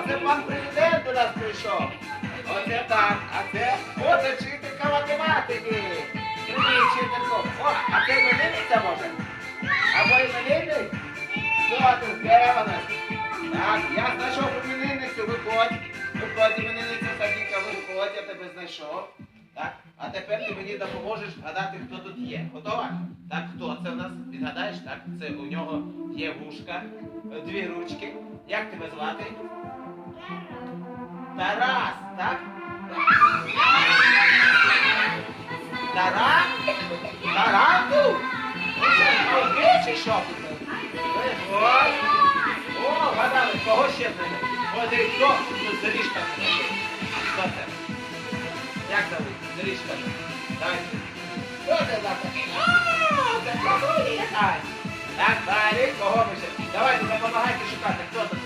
це пан президент до нас прийшов. Оце так, а це вчителька математики. Привіт, вчителько. О, а це іменинниця може? Або іменинник? Хто тут? Де вона? Так, я знайшов іменинницю, виходь. Виходь, іменинниця Сабіка, виходь, я тебе знайшов. Так, а тепер ти мені допоможеш гадати, хто тут є. Готова? Так, хто це в нас? Відгадаєш? Так, це у нього є вушка, дві ручки. Як тебе звати? Тарас, так? Тарас? Тарасу? Окей, чи що? Виходь. О, гадали, кого ще знайде? Ось і хто тут заріжка не знайшов? Хто це? Як зовут? Заріжка. Давайте. Хто це за такий? О, це кого є? Так, далі, кого ми ще? Давайте, допомагайте шукати, хто тут?